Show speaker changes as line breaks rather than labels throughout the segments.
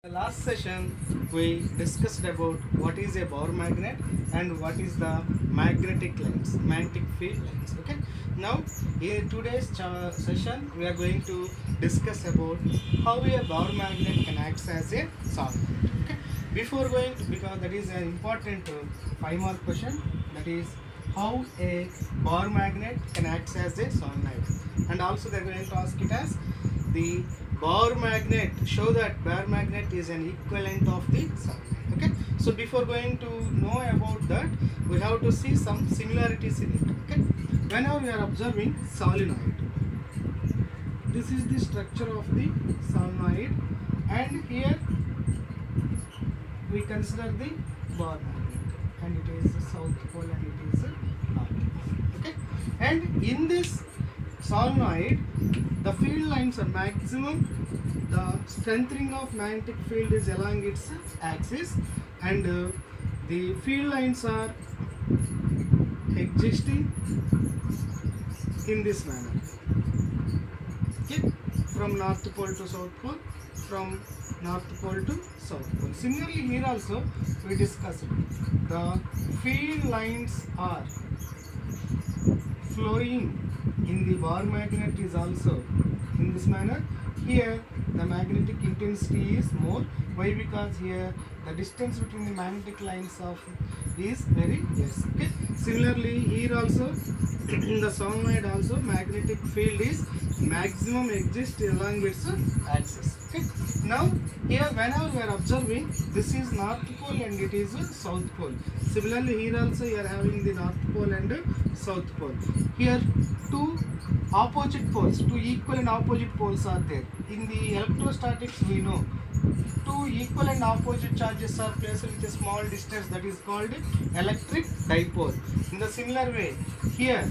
The last session we discussed about what is a Bohr magnet and what is the magnetic lines, magnetic field lines. Okay. Now in today's session we are going to discuss about how a Bohr magnet can act as a solenoid. Okay. Before going to, because that is an important 5 mark question, that is how a Bohr magnet can act as a solenoid, and also they are going to ask it as the Bohr magnet, show that Bohr magnet is an equivalent of the solenoid. Okay, so before going to know about that, we have to see some similarities in it. Okay, whenever we are observing solenoid, this is the structure of the solenoid, and here we consider the Bohr magnet, and it is the south pole and it is the north pole. Okay, and in this solenoid, the field lines are maximum. The strengthening of magnetic field is along its axis, and the field lines are existing in this manner. Okay, from north pole to south pole, from north pole to south pole. Similarly, here also we discussed the field lines are flowing in the Bohr magnet is also in this manner. Here the magnetic intensity is more. Why? Because here the distance between the magnetic lines of is very less. Okay. Similarly, here also in the solenoid also magnetic field is maximum exists along its axis. Okay. Now here whenever we are observing, this is north pole and it is south pole. Similarly, here also you are having the north pole and south pole. Here two opposite poles, two equal and opposite poles are there. In the electrostatics we know two equal and opposite charges are placed with a small distance, that is called electric dipole. In the similar way, here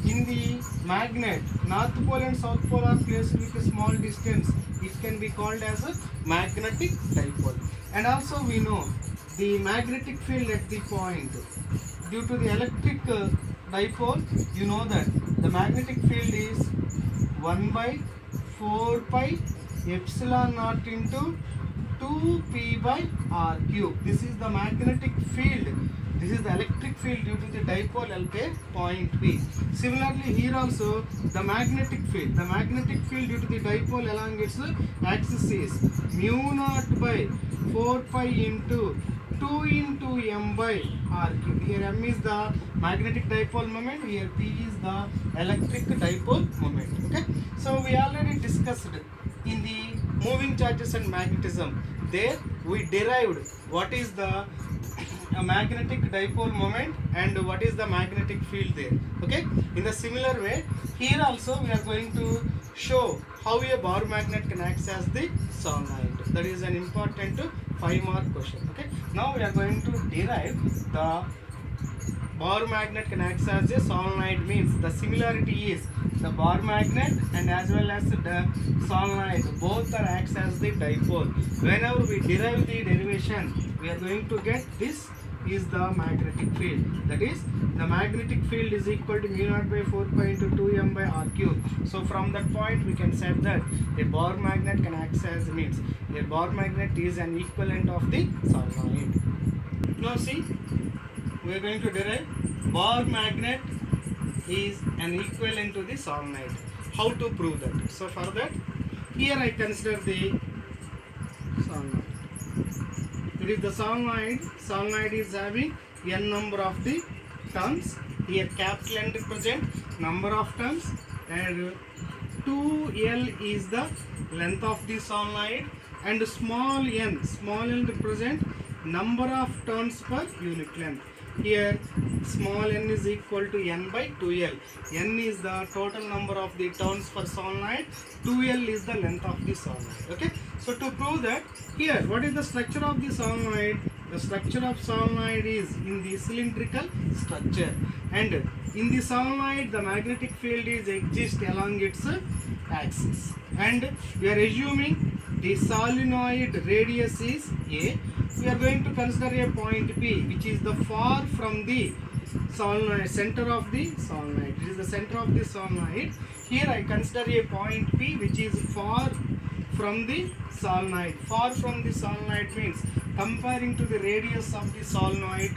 in the magnet, north pole and south pole are placed with a small distance. It can be called as a magnetic dipole. And also we know the magnetic field at the point, due to the electric dipole, you know that the magnetic field is 1 by 4 pi epsilon naught into 2p by r cube. This is the magnetic field. This is the electric field due to the dipole at a point P. Similarly, here also the magnetic field. The magnetic field due to the dipole along its axis is mu naught by 4 pi into 2 into m by r cube. Here m is the magnetic dipole moment. Here p is the electric dipole moment. Okay. So we already discussed in the moving charges and magnetism. There we derived what is the magnetic dipole moment and what is the magnetic field there. Okay. In the similar way, here also we are going to show how a Bohr magnet can act as the solenoid. That is an important 5-mark question. Okay. Now we are going to derive the Bohr magnet can act as a solenoid, means the similarity is the Bohr magnet and as well as the solenoid, both are acts as the dipole. Whenever we derive the derivation, we are going to get this is the magnetic field. That is, the magnetic field is equal to mu naught by 4 pi into 2m by r cube. So from that point we can say that a Bohr magnet can act as, means a Bohr magnet is an equivalent of the solenoid. Now see, we are going to derive Bohr magnet is an equivalent to the solenoid. How to prove that? So for that, here I consider the solenoid. It is the solenoid. Solenoid is having n number of the turns. Here capital N represent number of turns, and 2L is the length of the solenoid, and small n represent number of turns per unit length. Here small n is equal to n by 2L. N is the total number of the turns for solenoid, 2L is the length of the solenoid. Okay. So to prove that, here what is the structure of the solenoid? The structure of solenoid is in the cylindrical structure, and in the solenoid the magnetic field is exists along its axis, and we are assuming the solenoid radius is A. We are going to consider a point P, which is the far from the solenoid, center of the solenoid. It is the center of the solenoid. Here I consider a point P which is far from the solenoid. Far from the solenoid means comparing to the radius of the solenoid,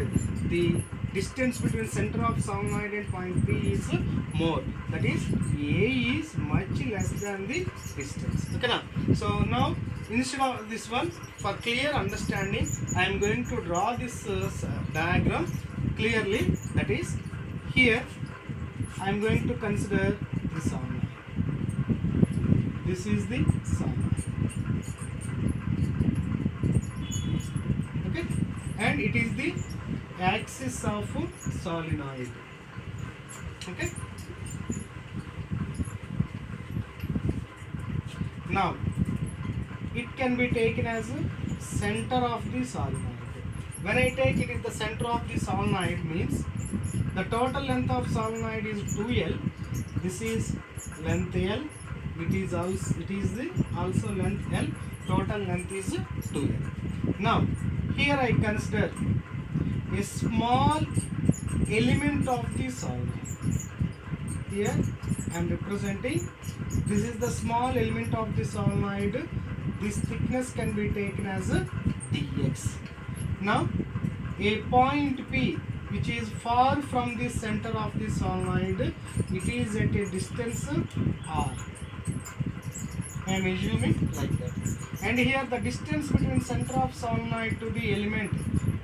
the distance between center of solenoid and point P is more. That is, A is much less than the distance. Okay now. So now instead of this one, for clear understanding, I am going to draw this diagram clearly. That is, here I am going to consider the solenoid. This is the solenoid. Okay, and it is the axis of solenoid. Okay. Now it can be taken as a center of the solenoid. When I take it is the center of the solenoid means the total length of solenoid is 2L. This is length L. It is also length L. Total length is 2L. Now here I consider a small element of the solenoid. Here I am representing, this is the small element of the solenoid. This thickness can be taken as a dx. Now a point P which is far from the center of the solenoid, it is at a distance r. I am assuming like that. And here the distance between center of solenoid to the element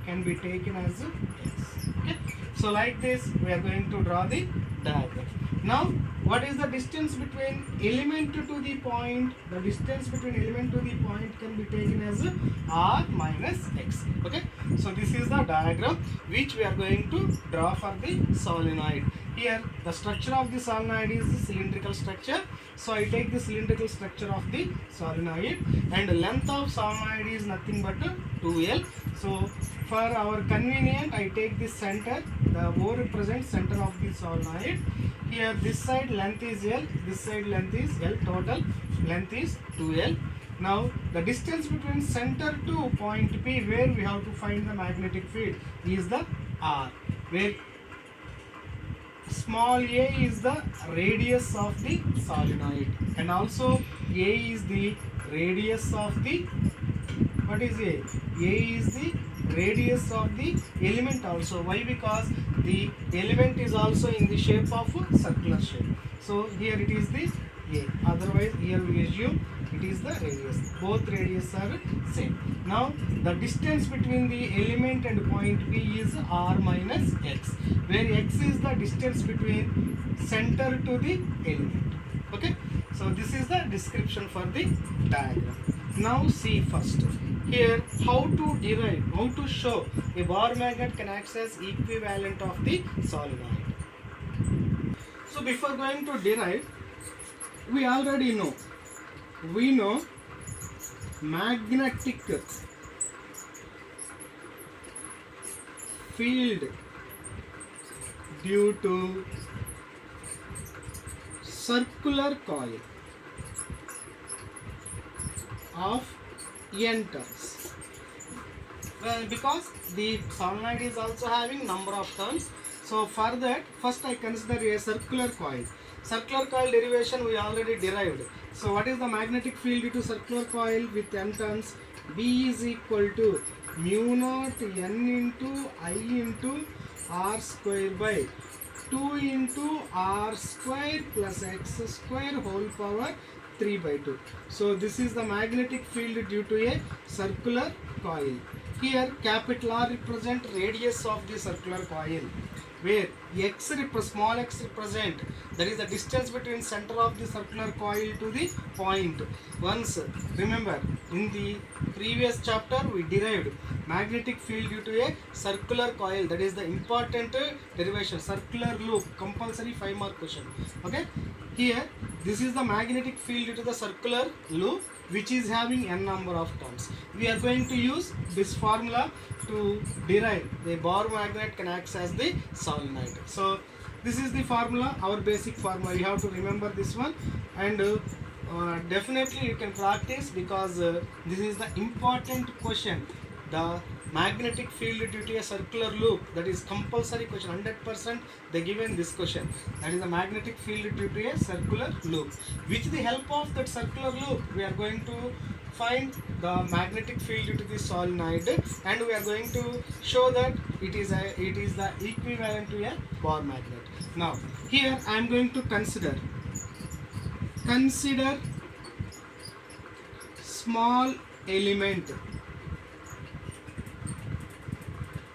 can be taken as x. Okay? So like this we are going to draw the diagram. Now what is the distance between element to the point? The distance between element to the point can be taken as r minus x. Okay, so this is the diagram which we are going to draw for the solenoid. Here the structure of the solenoid is the cylindrical structure. So I take the cylindrical structure of the solenoid, and the length of solenoid is nothing but 2L. So for our convenient, I take this center. The O represents center of the solenoid. Here this side length is L, this side length is L, total length is 2L. Now the distance between center to point P where we have to find the magnetic field is the R, where small a is the radius of the solenoid, and also A is the radius of the, what is A? A is the radius of the element also. Why? Because the element is also in the shape of circular shape. So here it is the A. Otherwise here we assume it is the radius. Both radius are same. Now the distance between the element and point P is r minus x, where x is the distance between center to the element. Okay. So this is the description for the diagram. Now see first. Here how to derive, how to show a bar magnet can act as equivalent of the solenoid. So before going to derive, we already know. We know magnetic field due to circular coil of n turns. Well, because the solenoid is also having number of turns. So for that, first I consider a circular coil. Circular coil derivation we already derived. So what is the magnetic field due to circular coil with n turns? B is equal to mu naught n into I into r square by 2 into r square plus x square whole power 3 by 2. So this is the magnetic field due to a circular coil. Here capital R represent radius of the circular coil, where small x represent, that is the distance between center of the circular coil to the point. Once remember, in the previous chapter we derived magnetic field due to a circular coil. That is the important derivation. Circular loop, compulsory 5 mark question. Okay. Here this is the magnetic field due to the circular loop which is having n number of turns. We are going to use this formula to derive the bar magnet can act as the solenoid. So this is the formula, our basic formula. You have to remember this one, and definitely you can practice, because this is the important question. The magnetic field due to a circular loop. That is compulsory question, 100% they given this question. That is the magnetic field due to a circular loop. With the help of that circular loop, we are going to find the magnetic field due to the solenoid, and we are going to show that it is the equivalent to a bar magnet. Now here I am going to consider small element.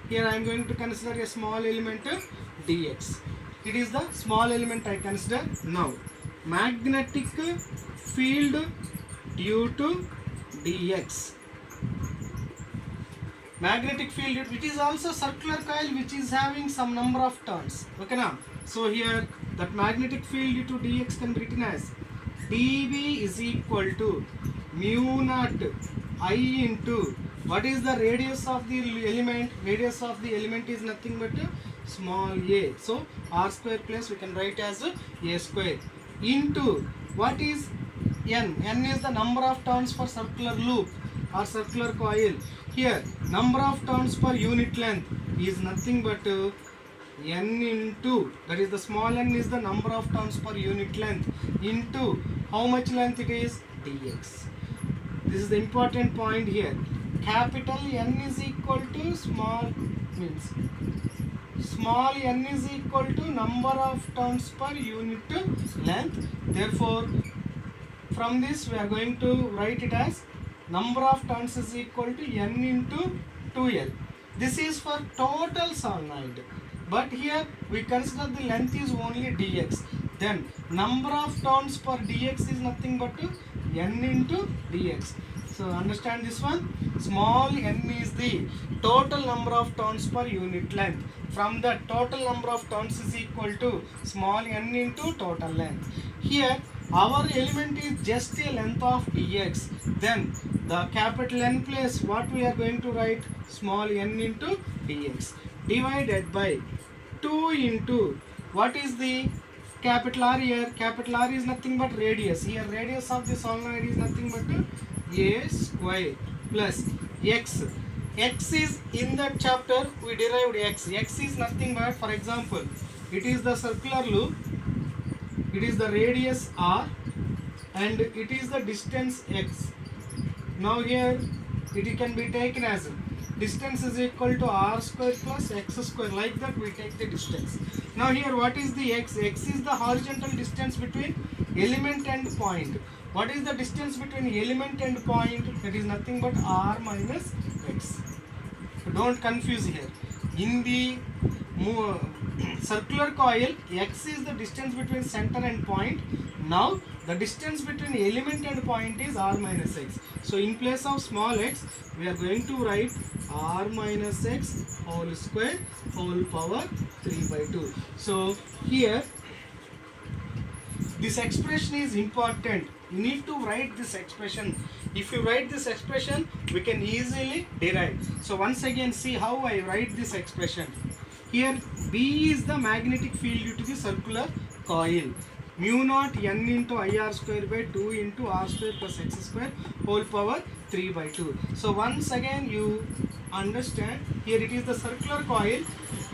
Here I am going to consider a small element dx. It is the small element I consider. Now magnetic field due to dx. Magnetic field, which is also circular coil, which is having some number of turns. Okay now. So here that magnetic field due to dx can be written as dv is equal to mu naught I into what is the radius of the element. Radius of the element is nothing but small a. So r square plus we can write as a square into what is n. N is the number of turns for circular loop or circular coil. Here number of turns per unit length is nothing but n into, that is the small n is the number of turns per unit length into how much length it is, dx. This is the important point here. Capital N is equal to small n is equal to number of turns per unit length. Therefore from this we are going to write it as number of turns is equal to n into 2l. This is for total solenoid, but here we consider the length is only dx. Then number of turns per dx is nothing but n into dx. So understand this one. Small n is the total number of turns per unit length. From the total number of turns is equal to small n into total length. Here our element is just a length of dx. Then the capital N place what we are going to write, small n into dx divided by 2 into what is the capital R here. Capital R is nothing but radius. Here radius of the solenoid is nothing but a square plus x. X is in that chapter we derived x. X is nothing but, for example, it is the circular loop, it is the radius r, and it is the distance x. Now here it can be taken as distance is equal to r square plus x square. Like that we take the distance. Now here what is the x? X is the horizontal distance between element and point. What is the distance between element and point? That is nothing but r minus x. So don't confuse here. In the circular coil, x is the distance between center and point. Now the distance between element and point is r minus x. So in place of small x, we are going to write r minus x whole square whole power 3 by 2. So here this expression is important. You need to write this expression. If you write this expression, we can easily derive. So once again see how I write this expression. Here B is the magnetic field due to the circular coil. Mu naught n into IR square by 2 into r square plus x square whole power 3 by 2. So once again you understand, here it is the circular coil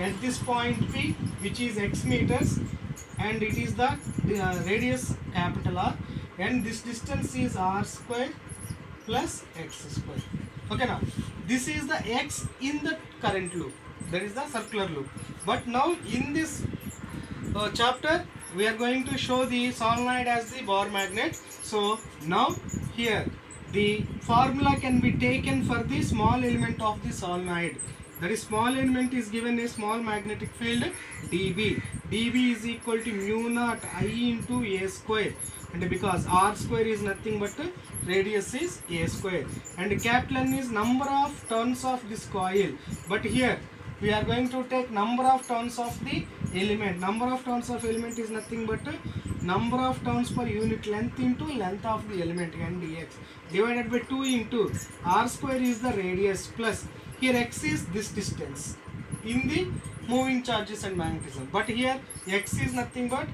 at this point P, which is x meters, and it is the radius capital R, and this distance is r square plus x square. Okay, now this is the x in the current loop, that is the circular loop. But now in this chapter we are going to show the solenoid as the bar magnet. So now here the formula can be taken for the small element of the solenoid. That is, small element is given a small magnetic field dB. dB is equal to mu naught I into a square, and because r square is nothing but radius is a square, and capital N is number of turns of this coil. But here we are going to take number of turns of the element. Number of turns of element is nothing but number of turns per unit length into length of the element, n dx, divided by 2 into r square is the radius plus here x is this distance in the moving charges and magnetism. But here x is nothing but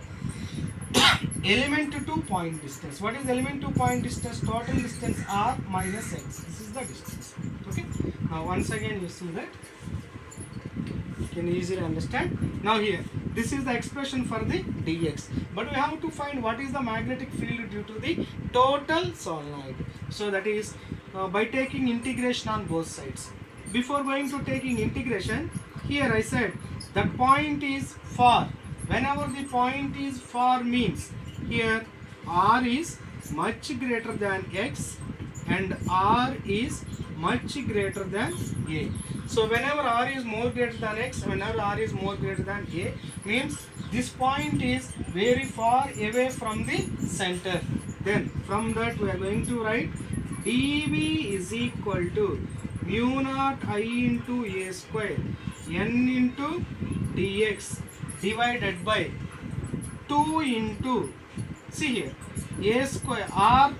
element to point distance. What is element to point distance? Total distance r minus x. This is the distance. Okay. Now once again you see that you can easily understand. Now here this is the expression for the dx, but we have to find what is the magnetic field due to the total solenoid. So that is by taking integration on both sides. Before going to taking integration, here I said the point is far. Whenever the point is far means here r is much greater than x and r is much greater than a. So whenever r is more greater than x, whenever r is more greater than a, means this point is very far away from the center. Then from that we are going to write dV is equal to mu naught I into a square n into dx divided by 2 into, see here, a square r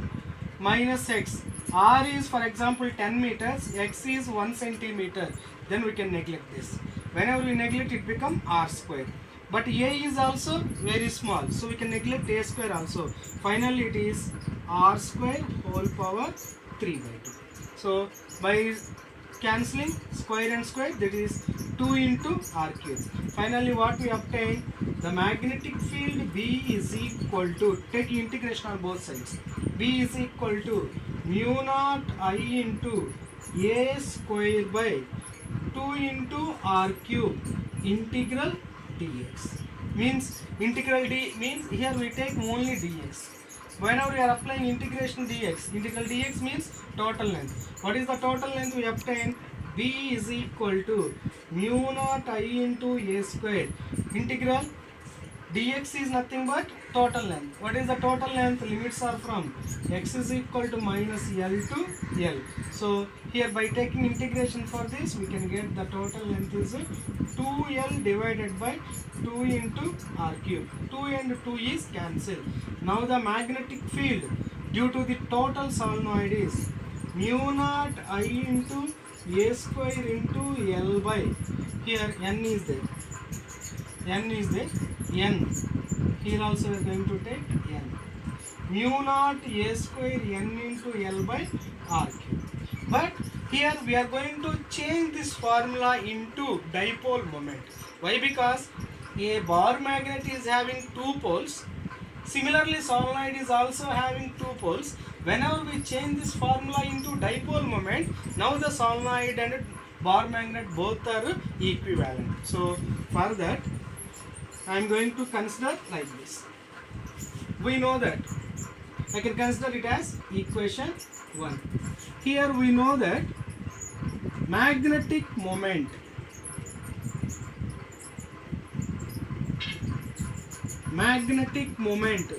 minus x. R is for example 10 meters, x is 1 centimeter. Then we can neglect this. Whenever we neglect, it become r square. But a is also very small, so we can neglect a square also. Finally it is r square whole power 3 by 2. So by cancelling square and square, that is 2 into r cube. Finally what we obtain? The magnetic field B is equal to, take integration on both sides, B is equal to mu naught I into a square by 2 into r cube integral dx. Means integral d means here we take only dx. Whenever we are applying integration dx, integral dx means total length. What is the total length we obtain? B is equal to mu naught I into a square integral dx is nothing but total length. What is the total length? Limits are from x is equal to minus L to L. So here by taking integration for this, we can get the total length is 2L divided by 2 into r cube. 2 and 2 is cancelled. Now the magnetic field due to the total solenoid is mu naught I into a square into L by, here n is there. N is there. N. Here also we are going to take n. Mu naught a square n into L by r cube. But here we are going to change this formula into dipole moment. Why? Because a bar magnet is having 2 poles. Similarly, solenoid is also having 2 poles. Whenever we change this formula into dipole moment, now the solenoid and bar magnet both are equivalent. So for that, I am going to consider like this. We know that I can consider it as equation 1. Here we know that magnetic moment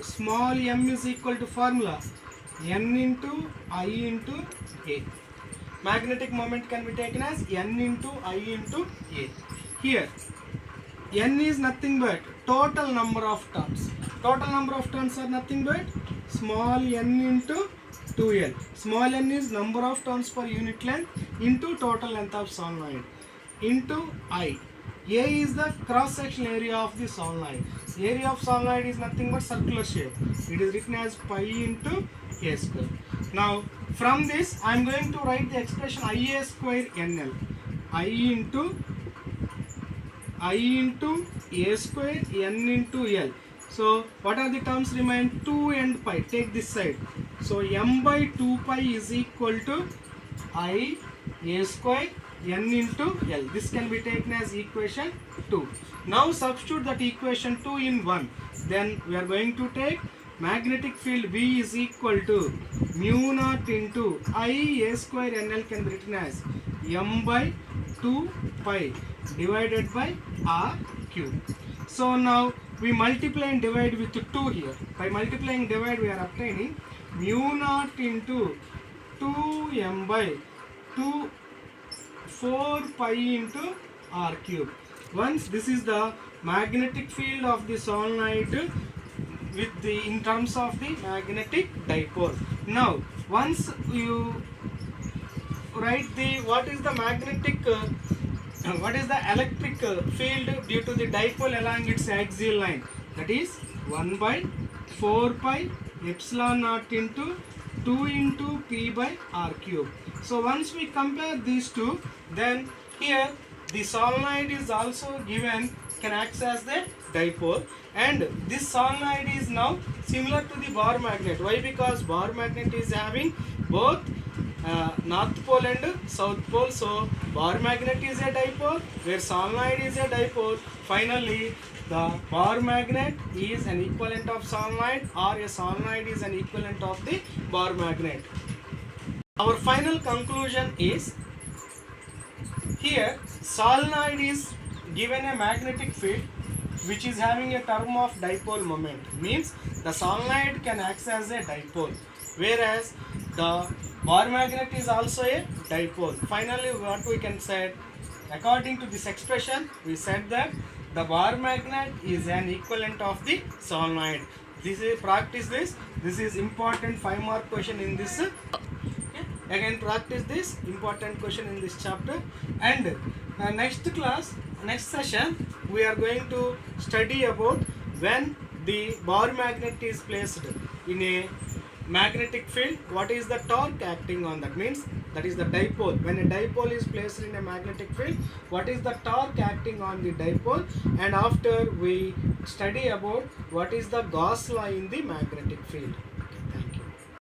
small m is equal to formula n into I into a. Magnetic moment can be taken as n into I into a. Here n is nothing but total number of turns. Total number of turns are nothing but small n into 2L. Small n is number of turns per unit length into total length of solenoid into I. A is the cross section area of the solenoid. Area of solenoid is nothing but circular shape. It is written as pi into a square. Now from this I am going to write the expression Ia square NL. I into a square n into L. So what are the terms remain? 2 and pi. Take this side. So m by 2 pi is equal to I a square n into L. This can be taken as equation 2. Now substitute that equation 2 in 1. Then we are going to take magnetic field B is equal to mu naught into I a square NL can be written as m by 2 pi divided by r cube. So now we multiply and divide with 2 here. By multiplying and divide we are obtaining mu naught into 2m by 4 pi into r cube. Once this is the magnetic field of the solenoid with the in terms of the magnetic dipole. Now once you write the what is the magnetic what is the electric field due to the dipole along its axial line, that is 1 by 4 pi epsilon naught into 2 into p by r cube. So once we compare these two, then here the solenoid is also given, can act as the dipole, and this solenoid is now similar to the bar magnet. Why? Because bar magnet is having both north pole and south pole. So bar magnet is a dipole, where solenoid is a dipole. Finally, the bar magnet is an equivalent of solenoid, or a solenoid is an equivalent of the bar magnet. Our final conclusion is, here solenoid is given a magnetic field which is having a term of dipole moment, means the solenoid can act as a dipole, whereas the bar magnet is also a dipole. Finally, what we can say, according to this expression, we said that the bar magnet is an equivalent of the solenoid. This is, practice this. This is important 5-mark question in this. Again, practice this important question in this chapter. And next class, next session, we are going to study about when the bar magnet is placed in a magnetic field, what is the torque acting on that, means that is the dipole. When a dipole is placed in a magnetic field, what is the torque acting on the dipole, and after we study about what is the Gauss law in the magnetic field.